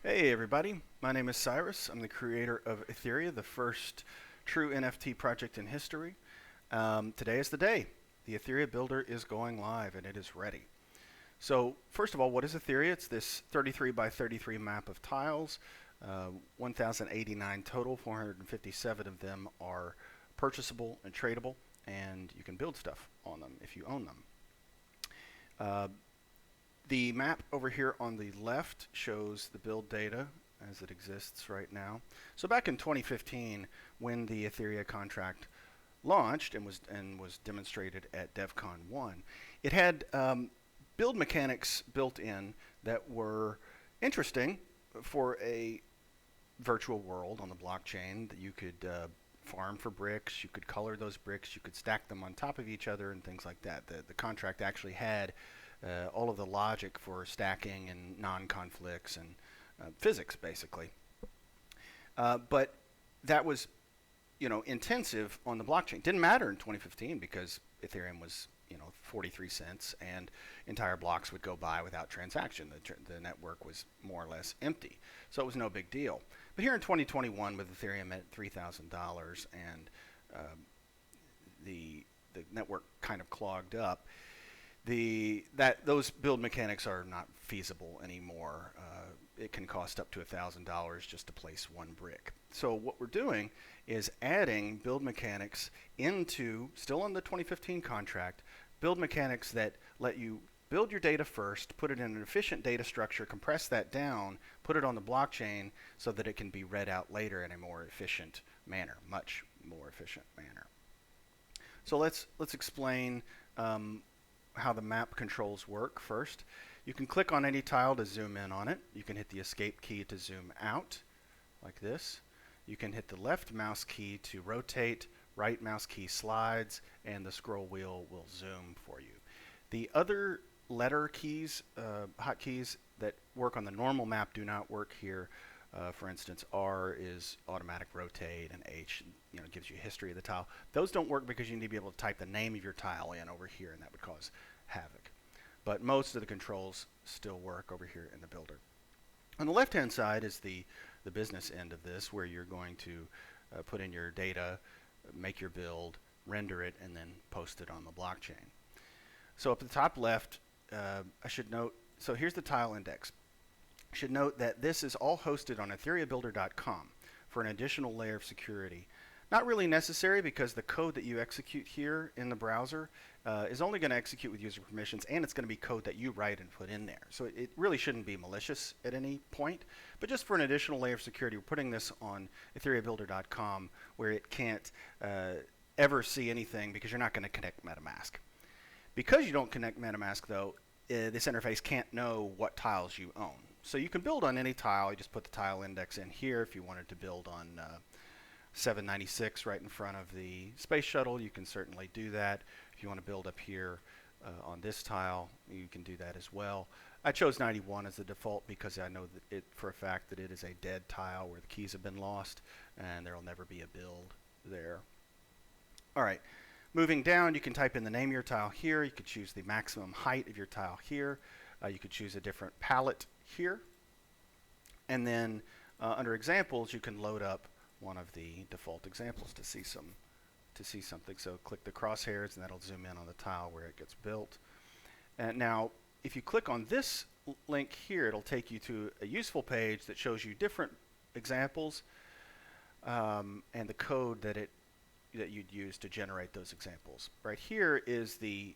Hey everybody, my name is Cyrus. I'm the creator of Etheria, the first true NFT project in history. Today is the day. The EtheriaBuilder is going live and it is ready. So first of all, what is Etheria? It's this 33 by 33 map of tiles, 1,089 total, 457 of them are purchasable and tradable, and you can build stuff on them if you own them. The map over here on the left shows the build data as it exists right now. So back in 2015, when the Etheria contract launched and was demonstrated at DevCon 1, it had build mechanics built in that were interesting for a virtual world on the blockchain. That you could farm for bricks, you could color those bricks, you could stack them on top of each other and things like that. The contract actually had all of the logic for stacking and non-conflicts and physics, basically. But that was, intensive on the blockchain. Didn't matter in 2015 because Ethereum was, 43 cents, and entire blocks would go by without transaction. The network was more or less empty, so it was no big deal. But here in 2021, with Ethereum at $3,000 and the network kind of clogged up, those build mechanics are not feasible anymore. It can cost up to $1,000 just to place one brick. So what we're doing is adding build mechanics into, still on the 2015 contract, build mechanics that let you build your data first, put it in an efficient data structure, compress that down, put it on the blockchain so that it can be read out later in a more efficient manner, much more efficient manner. So let's explain how the map controls work first. You can click on any tile to zoom in on it. You can hit the escape key to zoom out, like this. You can hit the left mouse key to rotate, right mouse key slides, and the scroll wheel will zoom for you. The other letter keys, hotkeys that work on the normal map do not work here. For instance, R is automatic rotate, and H, gives you a history of the tile. Those don't work because you need to be able to type the name of your tile in over here, and that would cause havoc. But most of the controls still work over here in the builder. On the left-hand side is the business end of this, where you're going to put in your data, make your build, render it, and then post it on the blockchain. So up at the top left, I should note, so here's the tile index. I should note that this is all hosted on EtheriaBuilder.com for an additional layer of security. Not really necessary because the code that you execute here in the browser is only going to execute with user permissions, and it's going to be code that you write and put in there. So it really shouldn't be malicious at any point. But just for an additional layer of security, we're putting this on EtheriaBuilder.com where it can't ever see anything because you're not going to connect MetaMask. Because you don't connect MetaMask, though, this interface can't know what tiles you own. So you can build on any tile. You just put the tile index in here. If you wanted to build on 796 right in front of the space shuttle, you can certainly do that. If you want to build up here on this tile, you can do that as well. I chose 91 as the default because I know that for a fact that it is a dead tile where the keys have been lost and there will never be a build there. All right. Moving down, you can type in the name of your tile here. You could choose the maximum height of your tile here. You could choose a different palette here. And then under examples, you can load up one of the default examples to see something. So click the crosshairs, and that'll zoom in on the tile where it gets built. And now, if you click on this link here, it'll take you to a useful page that shows you different examples and the code that you'd use to generate those examples. Right here is the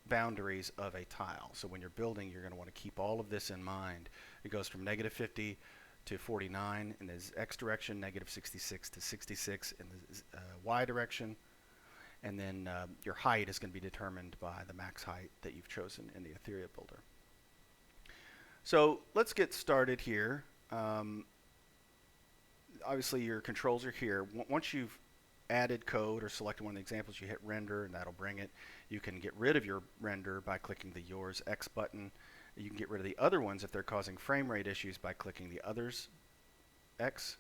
boundaries of a tile. So when you're building, you're going to want to keep all of this in mind. It goes from -50 to 49 in the X direction, -66 to 66 in the Y direction, and then your height is going to be determined by the max height that you've chosen in the EtheriaBuilder. So let's get started here. Obviously your controls are here. Once you've added code or selected one of the examples, you hit render and that'll bring it. You can get rid of your render by clicking the yours X button. You can get rid of the other ones if they're causing frame rate issues by clicking the others X.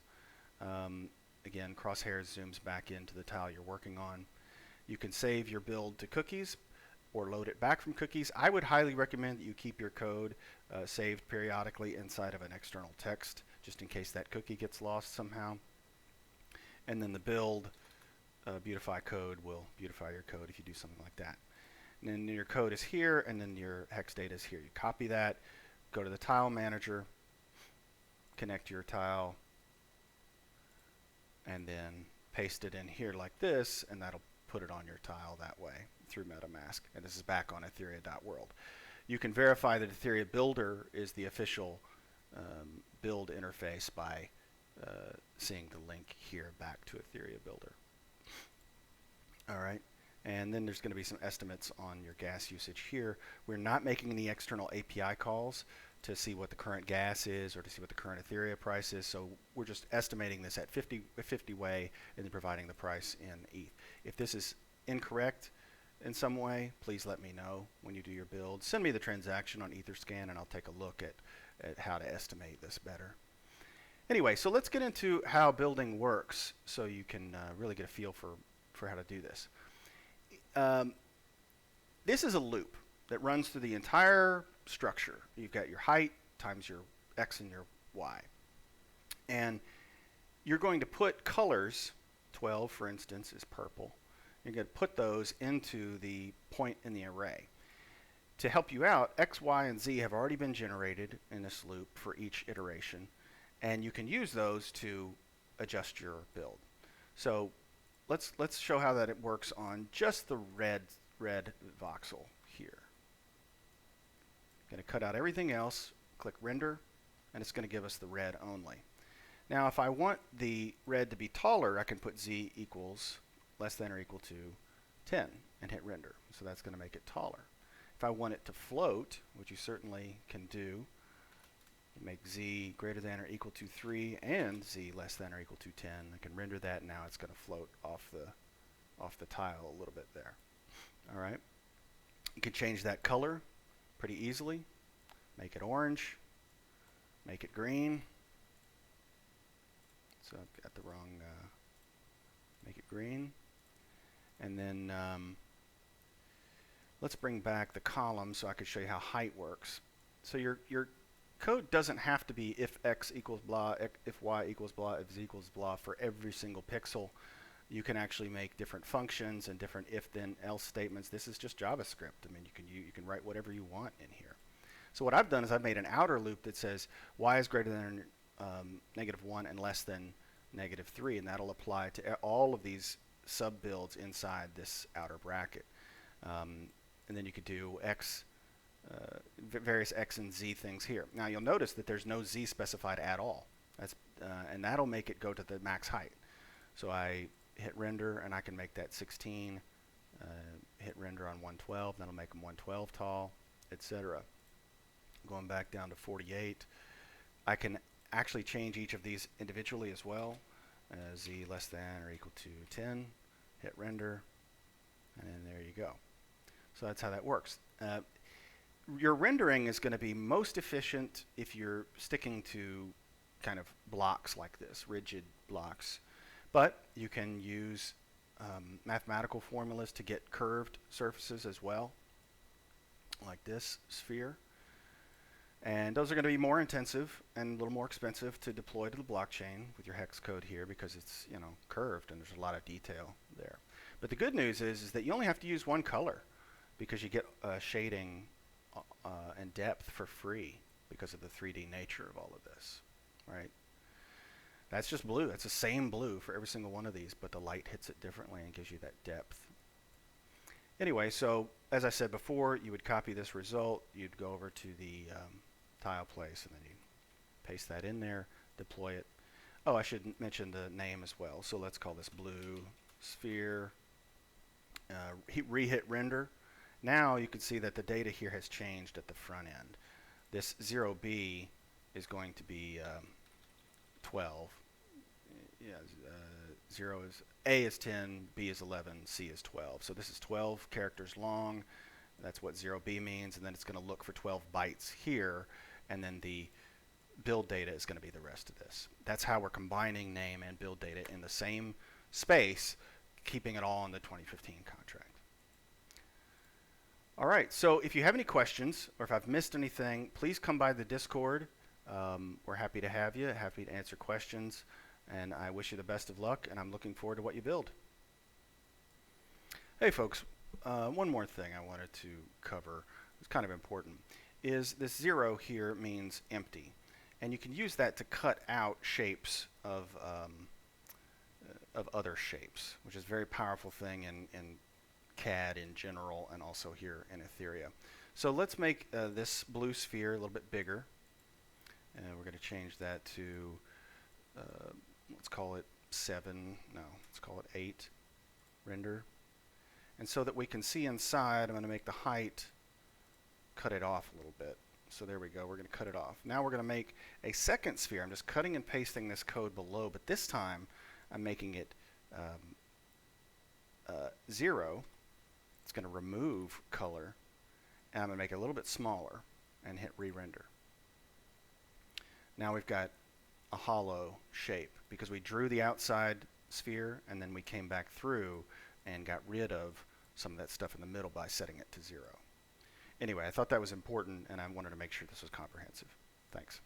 Again, crosshairs zooms back into the tile you're working on. You can save your build to cookies or load it back from cookies. I would highly recommend that you keep your code saved periodically inside of an external text just in case that cookie gets lost somehow. And then the build beautify code will beautify your code if you do something like that. And then your code is here, and then your hex data is here. You copy that, go to the tile manager, connect your tile, and then paste it in here like this, and that'll put it on your tile that way through MetaMask. And this is back on Etheria.world. You can verify that EtheriaBuilder is the official build interface by seeing the link here back to EtheriaBuilder. All right, and then there's going to be some estimates on your gas usage here. We're not making any external API calls to see what the current gas is or to see what the current Etheria price is, so we're just estimating this at 50 way and then providing the price in ETH. If this is incorrect in some way, please let me know when you do your build. Send me the transaction on Etherscan and I'll take a look at how to estimate this better. Anyway, so let's get into how building works so you can really get a feel for how to do this. This is a loop that runs through the entire structure. You've got your height times your x and your y. And you're going to put colors, 12 for instance is purple. You're going to put those into the point in the array. To help you out, x, y, and z have already been generated in this loop for each iteration, and you can use those to adjust your build. So let's show how that it works on just the red voxel here. Going to cut out everything else, click render, and it's going to give us the red only. Now if I want the red to be taller, I can put z equals less than or equal to 10 and hit render. So that's going to make it taller. If I want it to float, which you certainly can do, make z greater than or equal to 3 and z less than or equal to 10. I can render that, and now it's going to float off the tile a little bit there. All right. You can change that color pretty easily. Make it orange. Make it green. So I've got the wrong. Make it green, and then let's bring back the column so I could show you how height works. So your code doesn't have to be if x equals blah, if y equals blah, if z equals blah for every single pixel. You can actually make different functions and different if then else statements. This is just JavaScript. I mean, you can write whatever you want in here. So what I've done is I've made an outer loop that says y is greater than -1 and less than -3, and that'll apply to all of these sub builds inside this outer bracket. And then you could do x, various x and z things here. Now you'll notice that there's no z specified at all. That's and that'll make it go to the max height. So I hit render and I can make that 16. Hit render on 112. That'll make them 112 tall, etc. Going back down to 48, I can actually change each of these individually as well. Z less than or equal to 10. Hit render, and then there you go. So that's how that works. Your rendering is going to be most efficient if you're sticking to kind of blocks like this, rigid blocks. But you can use mathematical formulas to get curved surfaces as well, like this sphere. And those are going to be more intensive and a little more expensive to deploy to the blockchain with your hex code here because it's, you know, curved and there's a lot of detail there. But the good news is that you only have to use one color because you get shading and depth for free because of the 3D nature of all of this, right? That's just blue. That's the same blue for every single one of these, but the light hits it differently and gives you that depth. Anyway, so as I said before, you would copy this result. You'd go over to the tile place, and then you paste that in there, deploy it. Oh, I should mention the name as well. So let's call this blue sphere. Re-hit render. Now you can see that the data here has changed at the front end. This 0b is going to be 12. Yeah, 0 is A is 10, B is 11, C is 12. So this is 12 characters long. That's what 0b means, and then it's going to look for 12 bytes here, and then the build data is going to be the rest of this. That's how we're combining name and build data in the same space, keeping it all in the 2015 contract. All right, so if you have any questions or if I've missed anything, please come by the Discord. We're happy to have you, happy to answer questions, and I wish you the best of luck, and I'm looking forward to what you build. Hey folks, one more thing I wanted to cover, it's kind of important, is this 0 here means empty. And you can use that to cut out shapes of other shapes, which is a very powerful thing in CAD in general and also here in Etheria. So let's make this blue sphere a little bit bigger. And we're going to change that to, let's call it 7, no, let's call it 8 render. And so that we can see inside, I'm going to make the height, cut it off a little bit. So there we go, we're going to cut it off. Now we're going to make a second sphere. I'm just cutting and pasting this code below, but this time I'm making it 0. It's going to remove color, and I'm going to make it a little bit smaller and hit re-render. Now we've got a hollow shape because we drew the outside sphere and then we came back through and got rid of some of that stuff in the middle by setting it to 0. Anyway, I thought that was important and I wanted to make sure this was comprehensive. Thanks.